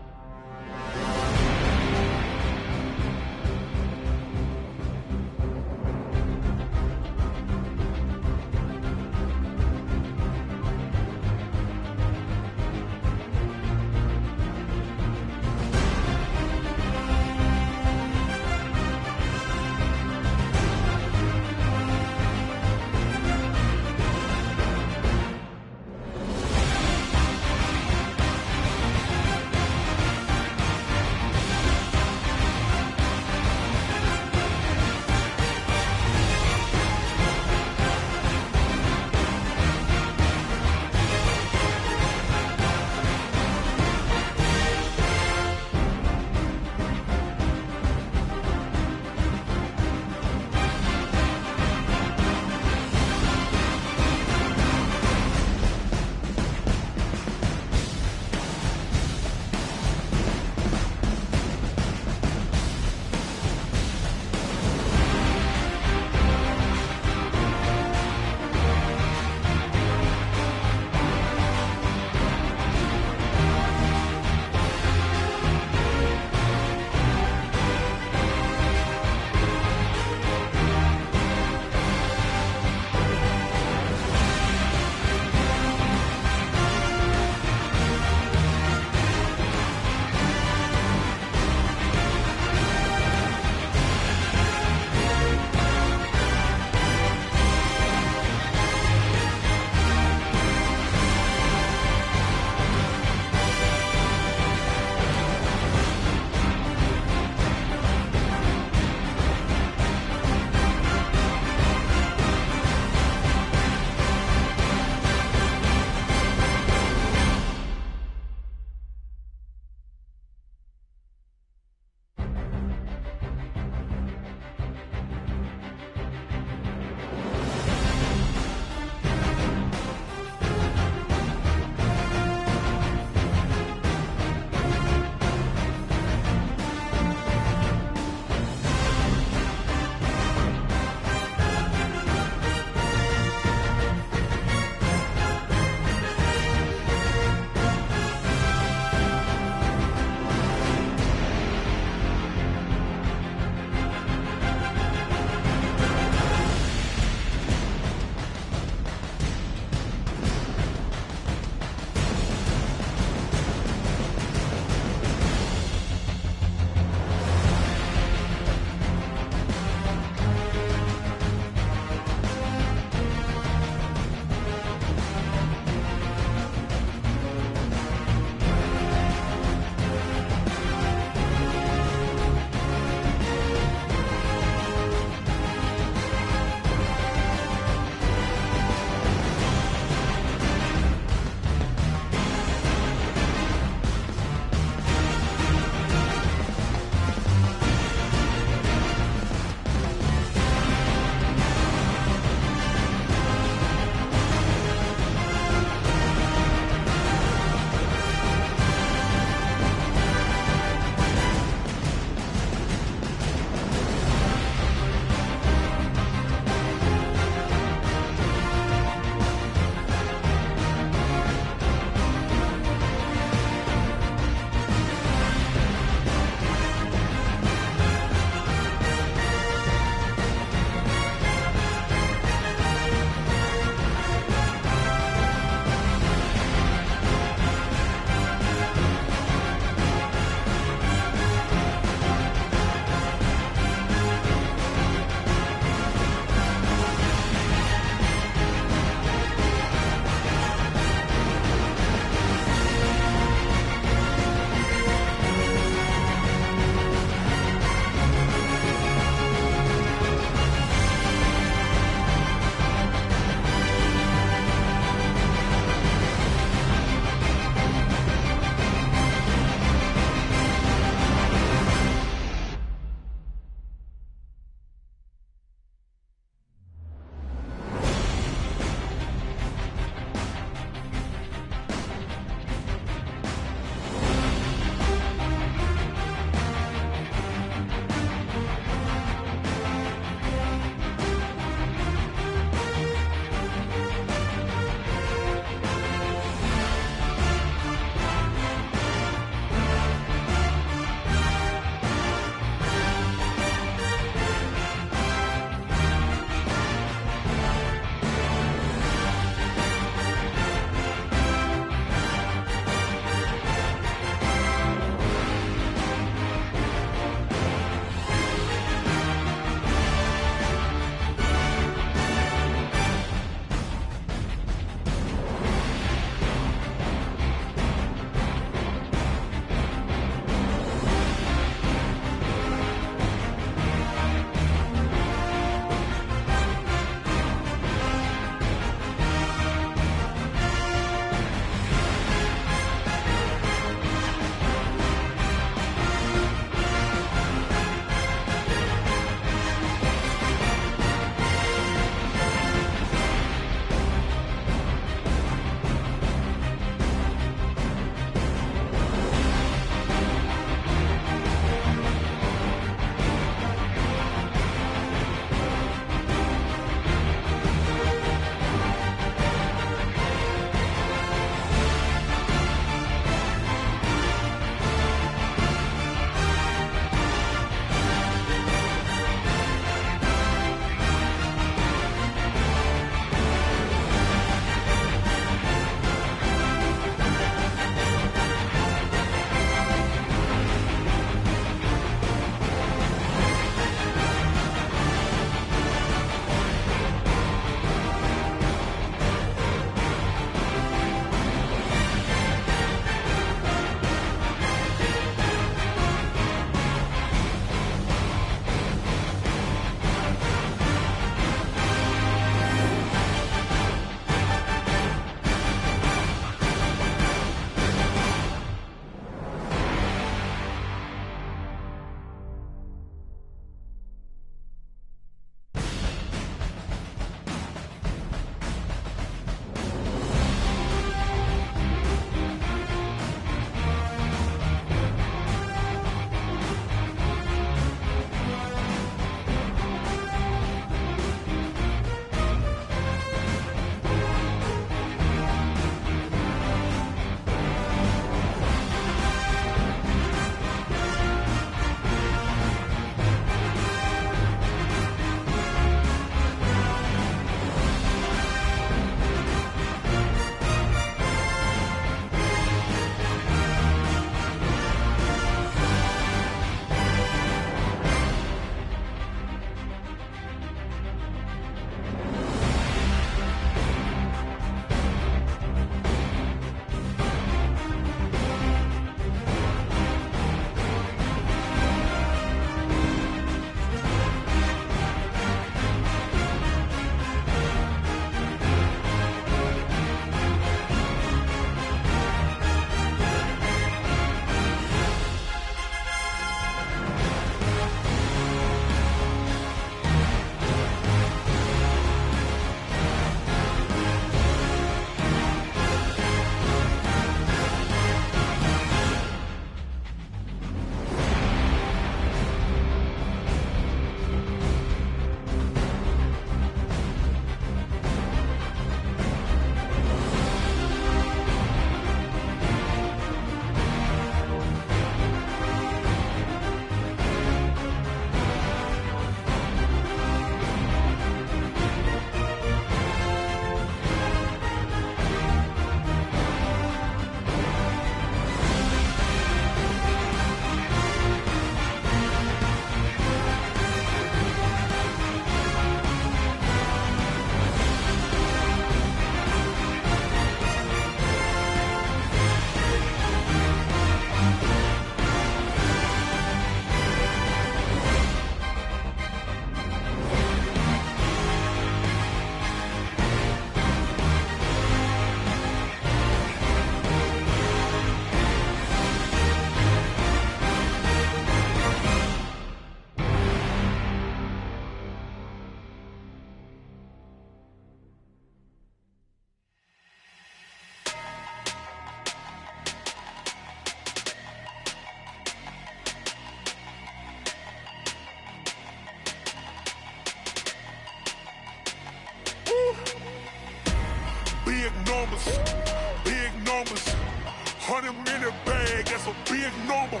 big number.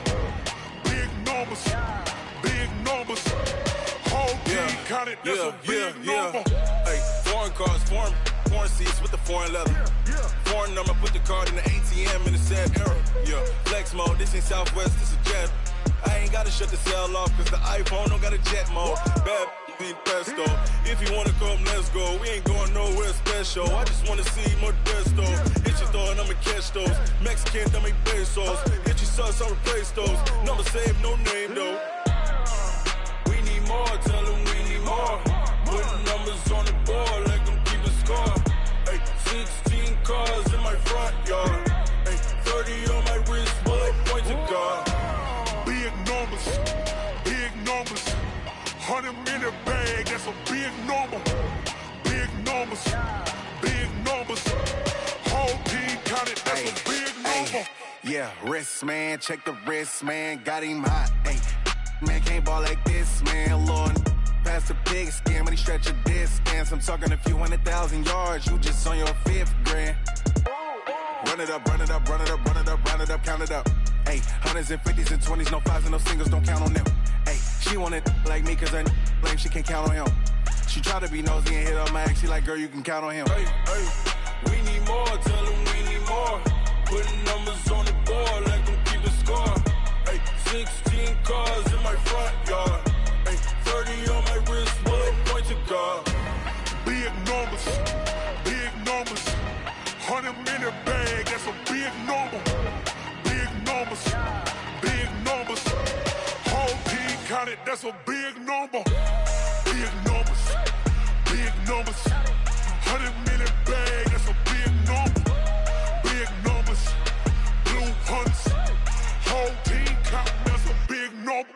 Big numbers. Big numbers. Whole team counted, that's a big number. Hey, foreign cars, foreign seats with the foreign leather. Foreign number, put the card in the ATM in the sad era. Yeah, flex mode, this ain't Southwest, this is jet. I ain't gotta shut the cell off, cause the iPhone don't got a jet mode. Bad be pesto. If you wanna come, let's go. We ain't going nowhere special. I just wanna see Modesto. Hit your thought, I'ma catch those. Mexican, I make pesos. Hit your sus, I'll replace those. Number saved, no name though. We need more, tell them we need more. Putting numbers on the board, like them keep a score. Hey, 16 cars in my front yard. Hey, 30 on my wrist, bullet point to God. Big numbers, big numbers. 100 in the bag, that's a big number. Big numbers, big numbers. Whole team counted, that's a big number. Yeah, wrist man, check the wrist man, got him hot. Ay, man can't ball like this, man. Lord, past the pig skin, when he stretch a distance. I'm talking a few 100,000 yards, you just on your 5th grand. Run it up, run it up, run it up, run it up, run it up, count it up. Ay, 100s and 50s and 20s, no 5s and no singles, don't count on them. Ay, she want it like me, cause her lame, she can't count on him. She try to be nosy and hit up my ex, she like, girl, you can count on him. Hey, hey, we need more, tell them we need more. Putting numbers on the board, like them keep a score. Hey, 16 cars in my front yard. Hey, 30 on my wrist, bullet point to God. Big numbers, big numbers. 100 in the bag, that's a big number. Big numbers, big numbers. Whole team counted, that's a big number. Big numbers, big numbers. 100 in the bag, that's a big number. Big numbers, blue hunts. Whole team counting, that's a big number.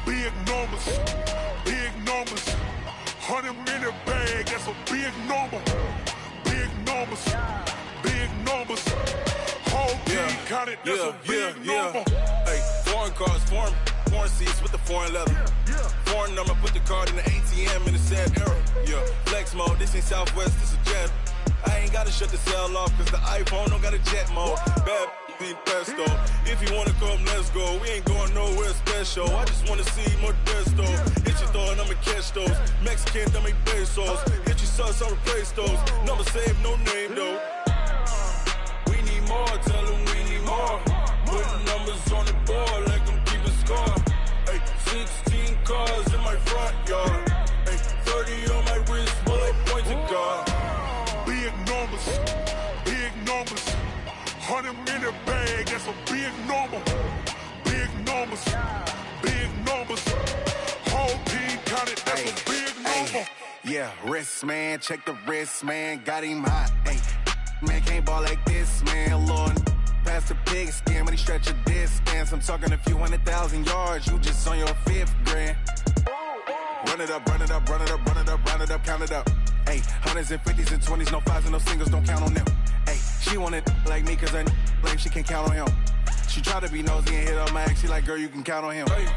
Big numbers, big numbers. 100-minute bag, that's a big number. Big numbers, big numbers. Whole team counted, that's a big number. Hey, foreign cars, foreign seats with the foreign leather. Foreign number, put the card in the ATM in the sad era. Yeah, flex mode, this ain't Southwest, this a jet. I ain't gotta shut the cell off, cause the iPhone don't got a jet mode. Bad be pesto. If you wanna come, let's go. We ain't going nowhere special. I just wanna see more desto. Hit your thought, I'ma catch those. Mexican, don't make pesos. Hit your sus, I'll replace those. Number saved, no name though. We need more, tell them we need more. Putting numbers on the board like I'm keeping score. Hey, 16 cars in my front yard. Hey, 30 on my wrist, while I point to God. Big numbers, big numbers. 100-minute bag, that's a big number. Big numbers, big numbers. Whole team counted, that's a big number. Yeah, wrist, man, check the wrist, man. Got him hot, ayy. Man, can't ball like this, man. Lord, past the pig skin when he stretch a distance. I'm talking a few 100,000 yards. You just on your 5th grand. Run it up, run it up, run it up, run it up, run it up, count it up. Ayy, 100s and 50s and 20s, no 5s and no singles, don't count on them. Ayy, she want it like me, cause I blame she can't count on him. She try to be nosy and hit on my ex, she like, girl, you can count on him. Hey,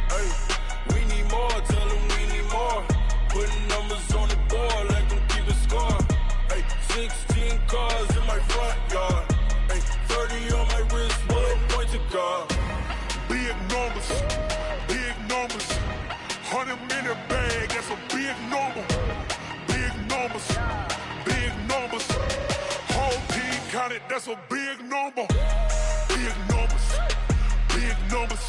we need more, tell them we need more. Putting numbers on the board like I'm keeping score. Hey, 16 cars in my front yard. Hey, 30 on my wrist, while I point to God. Big numbers, big numbers. 100-minute bag, that's a big number. Big numbers, big numbers. Whole team counted, that's a big number. Big numbers, big numbers.